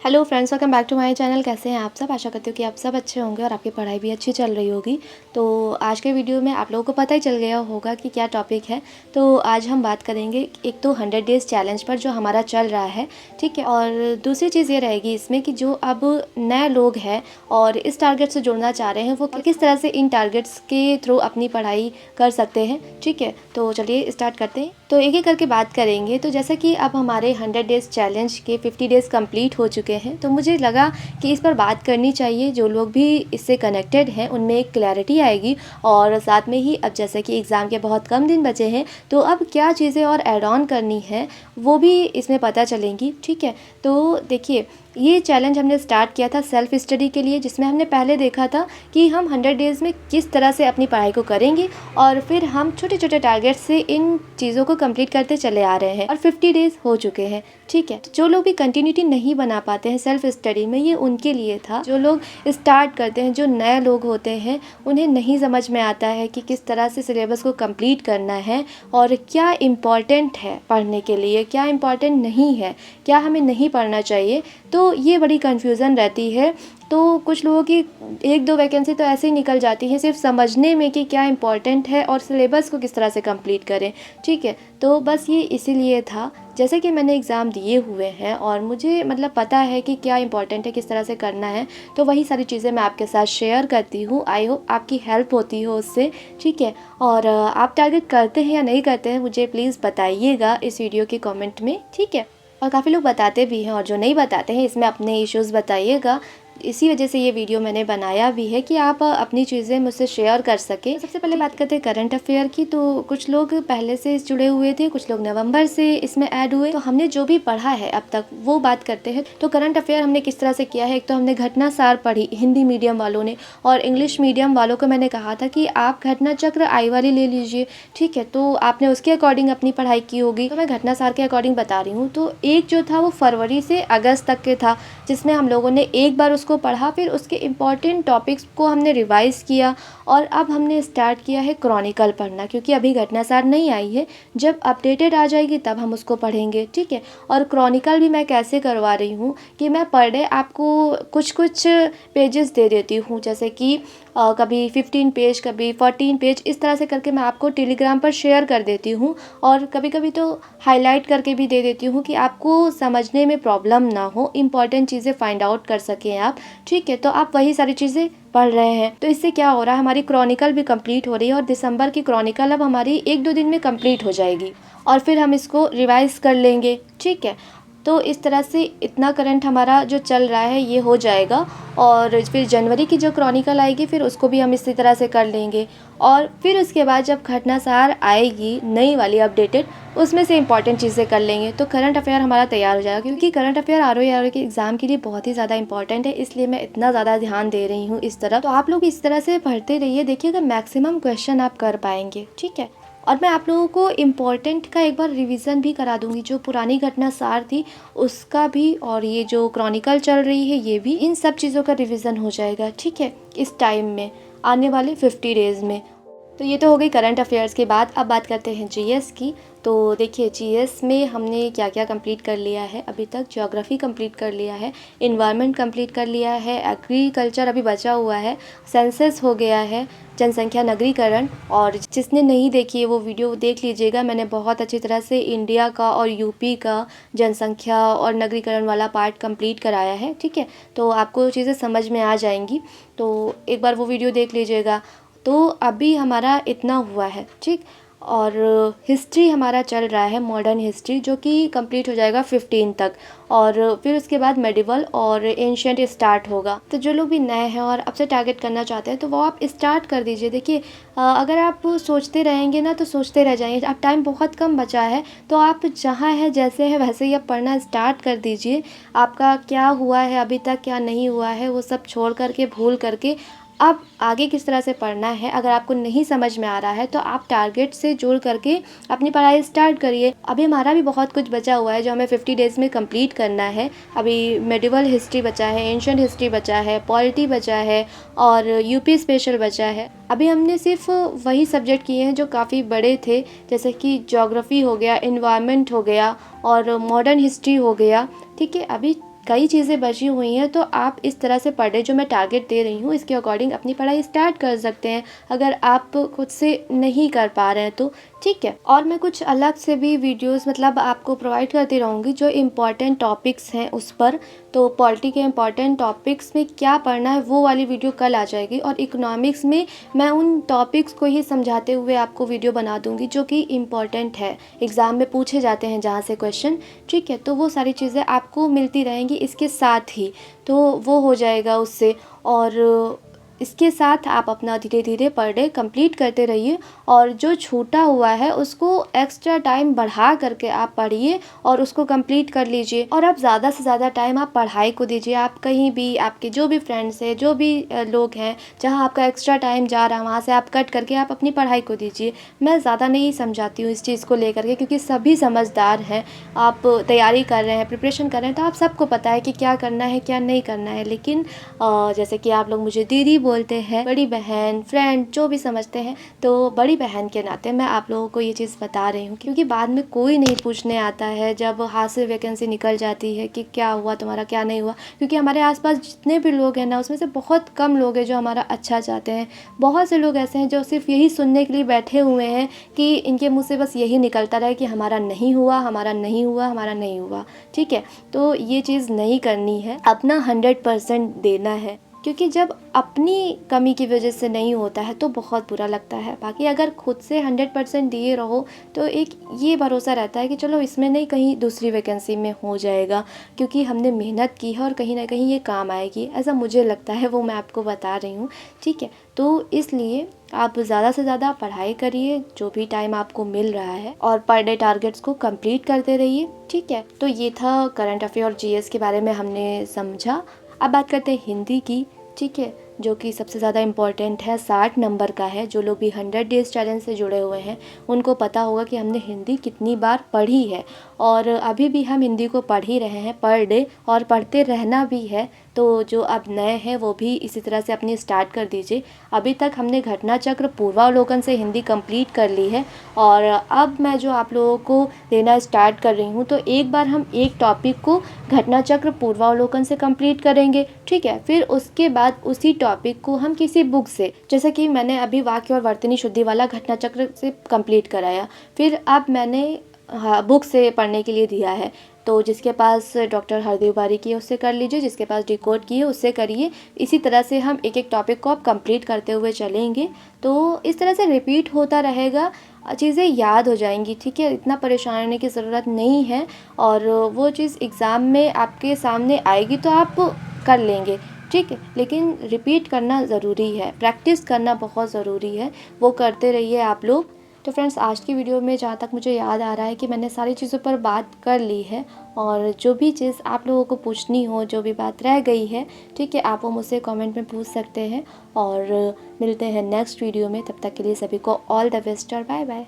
Hello friends, welcome back to my channel. कैसे हैं आप सब? आशा करती हूँ कि आप सब अच्छे होंगे और आपकी पढ़ाई भी अच्छी चल रही होगी। तो आज के वीडियो में आप लोगों को पता ही चल गया होगा कि क्या टॉपिक है। तो आज हम बात करेंगे एक तो 100 डेज़ चैलेंज पर जो हमारा चल रहा है, ठीक है। और दूसरी चीज़ ये रहेगी इसमें कि जो अब नए लोग हैं और इस टारगेट से जुड़ना चाह रहे हैं, वो किस तरह से इन टारगेट्स के थ्रू अपनी पढ़ाई कर सकते हैं, ठीक है। तो चलिए स्टार्ट करते हैं। तो एक एक करके बात करेंगे। तो जैसा कि अब हमारे 100 डेज़ चैलेंज के 50 डेज़ कंप्लीट हो चुके हैं, तो मुझे लगा कि इस पर बात करनी चाहिए। जो लोग भी इससे कनेक्टेड हैं उनमें एक क्लैरिटी आएगी। और साथ में ही अब जैसे कि एग्ज़ाम के बहुत कम दिन बचे हैं, तो अब क्या चीज़ें और ऐड ऑन करनी है वो भी इसमें पता चलेंगी, ठीक है। तो देखिए, ये चैलेंज हमने स्टार्ट किया था सेल्फ स्टडी के लिए, जिसमें हमने पहले देखा था कि हम 100 डेज़ में किस तरह से अपनी पढ़ाई को करेंगे और फिर हम छोटे छोटे टारगेट से इन चीज़ों को कंप्लीट करते चले आ रहे हैं और 50 डेज़ हो चुके हैं, ठीक है। तो जो लोग भी कंटिन्यूटी नहीं बना पाते हैं सेल्फ स्टडी में, ये उनके लिए था। जो लोग स्टार्ट करते हैं, जो नए लोग होते हैं, उन्हें नहीं समझ में आता है कि किस तरह से सिलेबस को कंप्लीट करना है और क्या इम्पॉर्टेंट है पढ़ने के लिए, क्या इम्पॉर्टेंट नहीं है, क्या हमें नहीं पढ़ना चाहिए। तो ये बड़ी कन्फ्यूज़न रहती है। तो कुछ लोगों की 1-2 वैकेंसी तो ऐसे ही निकल जाती है सिर्फ समझने में कि क्या इम्पॉर्टेंट है और सिलेबस को किस तरह से कंप्लीट करें, ठीक है। तो बस ये इसीलिए था। जैसे कि मैंने एग्ज़ाम दिए हुए हैं और मुझे मतलब पता है कि क्या इम्पॉर्टेंट है, किस तरह से करना है, तो वही सारी चीज़ें मैं आपके साथ शेयर करती हूँ। आई होप आपकी हेल्प होती हो उससे, ठीक है। और आप टारगेट करते हैं या नहीं करते हैं, मुझे प्लीज़ बताइएगा इस वीडियो के कमेंट में, ठीक है। और काफ़ी लोग बताते भी हैं और जो नहीं बताते हैं, इसमें अपने इश्यूज़ बताइएगा। इसी वजह से ये वीडियो मैंने बनाया भी है कि आप अपनी चीज़ें मुझसे शेयर कर सकें। सबसे पहले बात करते हैं करंट अफेयर की। तो कुछ लोग पहले से जुड़े हुए थे, कुछ लोग नवंबर से इसमें ऐड हुए। तो हमने जो भी पढ़ा है अब तक वो बात करते हैं। तो करंट अफेयर हमने किस तरह से किया है, एक तो हमने घटना सार पढ़ी हिंदी मीडियम वालों ने, और इंग्लिश मीडियम वालों को मैंने कहा था कि आप घटना चक्र आई वाली ले लीजिए, ठीक है। तो आपने उसके अकॉर्डिंग अपनी पढ़ाई की होगी, तो मैं घटना सार के अकॉर्डिंग बता रही हूँ। तो एक जो था वो फरवरी से अगस्त तक के था, जिसमें हम लोगों ने एक बार उसको पढ़ा, फिर उसके इम्पॉर्टेंट टॉपिक्स को हमने रिवाइज़ किया और अब हमने स्टार्ट किया है क्रॉनिकल पढ़ना, क्योंकि अभी घटनासार नहीं आई है। जब अपडेटेड आ जाएगी तब हम उसको पढ़ेंगे, ठीक है। और क्रॉनिकल भी मैं कैसे करवा रही हूँ कि मैं पर डे आपको कुछ कुछ पेजेस दे देती हूँ, जैसे कि कभी 15 पेज, कभी 14 पेज, इस तरह से करके मैं आपको टेलीग्राम पर शेयर कर देती हूँ। और कभी कभी तो हाईलाइट करके भी दे देती हूँ कि आपको समझने में प्रॉब्लम ना हो, इम्पॉर्टेंट चीज़ें फाइंड आउट कर सकें आप, ठीक है। तो आप वही सारी चीज़ें पढ़ रहे हैं। तो इससे क्या हो रहा है, हमारी क्रॉनिकल भी कंप्लीट हो रही है और दिसंबर की क्रॉनिकल अब हमारी 1-2 दिन में कंप्लीट हो जाएगी और फिर हम इसको रिवाइज़ कर लेंगे, ठीक है। तो इस तरह से इतना करंट हमारा जो चल रहा है ये हो जाएगा। और फिर जनवरी की जो क्रॉनिकल आएगी फिर उसको भी हम इसी तरह से कर लेंगे। और फिर उसके बाद जब घटनासार आएगी नई वाली अपडेटेड, उसमें से इंपॉर्टेंट चीज़ें कर लेंगे, तो करंट अफेयर हमारा तैयार हो जाएगा। क्योंकि करंट अफेयर आर के एग्ज़ाम के लिए बहुत ही ज़्यादा इंपॉर्टेंट है, इसलिए मैं इतना ज़्यादा ध्यान दे रही हूँ इस तरफ। तो आप लोग इस तरह से पढ़ते रहिए, देखिएगा मैक्सिमम क्वेश्चन आप कर पाएंगे, ठीक है। और मैं आप लोगों को इम्पॉर्टेंट का एक बार रिवीजन भी करा दूंगी, जो पुरानी घटना सार थी उसका भी, और ये जो क्रॉनिकल चल रही है ये भी, इन सब चीज़ों का रिवीजन हो जाएगा, ठीक है, इस टाइम में आने वाले 50 डेज़ में। तो ये तो हो गई करंट अफेयर्स की बात। अब बात करते हैं जीएस की। तो देखिए, जीएस में हमने क्या क्या कंप्लीट कर लिया है अभी तक। ज्योग्राफी कंप्लीट कर लिया है, इन्वायरमेंट कंप्लीट कर लिया है, एग्रीकल्चर अभी बचा हुआ है, सेंसस हो गया है, जनसंख्या नगरीकरण। और जिसने नहीं देखी है वो वीडियो देख लीजिएगा, मैंने बहुत अच्छी तरह से इंडिया का और यूपी का जनसंख्या और नगरीकरण वाला पार्ट कंप्लीट कराया है, ठीक है। तो आपको चीज़ें समझ में आ जाएंगी, तो एक बार वो वीडियो देख लीजिएगा। तो अभी हमारा इतना हुआ है, ठीक। और हिस्ट्री हमारा चल रहा है, मॉडर्न हिस्ट्री, जो कि कंप्लीट हो जाएगा 15 तक। और फिर उसके बाद मेडिवल और एंशिएंट स्टार्ट होगा। तो जो लोग भी नए हैं और अब से टारगेट करना चाहते हैं, तो वो आप स्टार्ट कर दीजिए। देखिए, अगर आप सोचते रहेंगे ना तो सोचते रह जाएंगे। अब टाइम बहुत कम बचा है, तो आप जहाँ है जैसे है वैसे ही आप पढ़ना स्टार्ट कर दीजिए। आपका क्या हुआ है अभी तक, क्या नहीं हुआ है, वो सब छोड़ करके, भूल करके अब आगे किस तरह से पढ़ना है, अगर आपको नहीं समझ में आ रहा है तो आप टारगेट से जुड़ करके अपनी पढ़ाई स्टार्ट करिए। अभी हमारा भी बहुत कुछ बचा हुआ है जो हमें 50 डेज़ में कंप्लीट करना है। अभी मेडिवल हिस्ट्री बचा है, एंशिएंट हिस्ट्री बचा है, पॉलिटी बचा है और यूपी स्पेशल बचा है। अभी हमने सिर्फ वही सब्जेक्ट किए हैं जो काफ़ी बड़े थे, जैसे कि ज्योग्राफी हो गया, इन्वायरमेंट हो गया और मॉडर्न हिस्ट्री हो गया, ठीक है। अभी कई चीज़ें बची हुई हैं, तो आप इस तरह से पर डे जो मैं टारगेट दे रही हूँ इसके अकॉर्डिंग अपनी पढ़ाई स्टार्ट कर सकते हैं, अगर आप खुद से नहीं कर पा रहे हैं तो। ठीक है, और मैं कुछ अलग से भी वीडियोस मतलब आपको प्रोवाइड करती रहूँगी जो इम्पॉर्टेंट टॉपिक्स हैं उस पर। तो पॉलिटी के इम्पॉर्टेंट टॉपिक्स में क्या पढ़ना है वो वाली वीडियो कल आ जाएगी, और इकोनॉमिक्स में मैं उन टॉपिक्स को ही समझाते हुए आपको वीडियो बना दूँगी जो कि इम्पॉर्टेंट है, एग्ज़ाम में पूछे जाते हैं जहाँ से क्वेश्चन। ठीक है, तो वो सारी चीज़ें आपको मिलती रहेंगी इसके साथ ही, तो वो हो जाएगा उससे। और इसके साथ आप अपना धीरे धीरे पर डे कंप्लीट करते रहिए, और जो छूटा हुआ है उसको एक्स्ट्रा टाइम बढ़ा करके आप पढ़िए और उसको कंप्लीट कर लीजिए। और आप ज़्यादा से ज़्यादा टाइम आप पढ़ाई को दीजिए। आप कहीं भी, आपके जो भी फ्रेंड्स हैं, जो भी लोग हैं, जहां आपका एक्स्ट्रा टाइम जा रहा है वहां से आप कट करके आप अपनी पढ़ाई को दीजिए। मैं ज़्यादा नहीं समझाती हूँ इस चीज़ को लेकर के, क्योंकि सभी समझदार हैं। आप तैयारी कर रहे हैं, प्रिपरेशन कर रहे हैं, तो आप सबको पता है कि क्या करना है क्या नहीं करना है। लेकिन जैसे कि आप लोग मुझे दीदी बोलते हैं, बड़ी बहन, फ्रेंड, जो भी समझते हैं, तो बड़ी बहन के नाते मैं आप लोगों को ये चीज़ बता रही हूँ, क्योंकि बाद में कोई नहीं पूछने आता है जब हाथ से वैकेंसी निकल जाती है कि क्या हुआ तुम्हारा, क्या नहीं हुआ। क्योंकि हमारे आसपास जितने भी लोग हैं ना, उसमें से बहुत कम लोग हैं जो हमारा अच्छा चाहते हैं। बहुत से लोग ऐसे हैं जो सिर्फ यही सुनने के लिए बैठे हुए हैं कि इनके मुँह से बस यही निकलता रहे कि हमारा नहीं हुआ, हमारा नहीं हुआ, हमारा नहीं हुआ। ठीक है, तो ये चीज़ नहीं करनी है, अपना 100% देना है, क्योंकि जब अपनी कमी की वजह से नहीं होता है तो बहुत बुरा लगता है। बाकी अगर खुद से 100% दिए रहो तो एक ये भरोसा रहता है कि चलो इसमें नहीं, कहीं दूसरी वैकेंसी में हो जाएगा, क्योंकि हमने मेहनत की है और कहीं ना कहीं ये काम आएगी, ऐसा मुझे लगता है, वो मैं आपको बता रही हूँ। ठीक है, तो इसलिए आप ज़्यादा से ज़्यादा पढ़ाई करिए जो भी टाइम आपको मिल रहा है, और पर डे टारगेट्स को कंप्लीट करते रहिए। ठीक है, तो ये था करंट अफेयर और जीएस के बारे में हमने समझा। अब बात करते हैं हिंदी की। ठीक है, जो कि सबसे ज़्यादा इम्पॉर्टेंट है, 60 नंबर का है। जो लोग भी 100 डेज़ चैलेंज से जुड़े हुए हैं उनको पता होगा कि हमने हिंदी कितनी बार पढ़ी है, और अभी भी हम हिंदी को पढ़ ही रहे हैं पर डे, और पढ़ते रहना भी है। तो जो अब नए हैं वो भी इसी तरह से अपनी स्टार्ट कर दीजिए। अभी तक हमने घटना चक्र पूर्वावलोकन से हिंदी कंप्लीट कर ली है, और अब मैं जो आप लोगों को देना स्टार्ट कर रही हूँ, तो एक बार हम एक टॉपिक को घटना चक्र पूर्वावलोकन से कंप्लीट करेंगे। ठीक है, फिर उसके बाद उसी टॉपिक को हम किसी बुक से, जैसे कि मैंने अभी वाक्य और वर्तनी शुद्धि वाला घटना चक्र से कंप्लीट कराया, फिर अब मैंने बुक से पढ़ने के लिए दिया है। तो जिसके पास डॉक्टर हरदेव बारी की है उससे कर लीजिए, जिसके पास डिकोड की है उससे करिए। इसी तरह से हम एक एक टॉपिक को आप कंप्लीट करते हुए चलेंगे, तो इस तरह से रिपीट होता रहेगा, चीज़ें याद हो जाएंगी। ठीक है, इतना परेशान होने की ज़रूरत नहीं है, और वो चीज़ एग्ज़ाम में आपके सामने आएगी तो आप कर लेंगे। ठीक है, लेकिन रिपीट करना ज़रूरी है, प्रैक्टिस करना बहुत ज़रूरी है, वो करते रहिए आप लोग। तो फ्रेंड्स, आज की वीडियो में जहाँ तक मुझे याद आ रहा है कि मैंने सारी चीज़ों पर बात कर ली है, और जो भी चीज़ आप लोगों को पूछनी हो, जो भी बात रह गई है, ठीक है, आप वो मुझसे कमेंट में पूछ सकते हैं। और मिलते हैं नेक्स्ट वीडियो में, तब तक के लिए सभी को ऑल द बेस्ट और बाय बाय।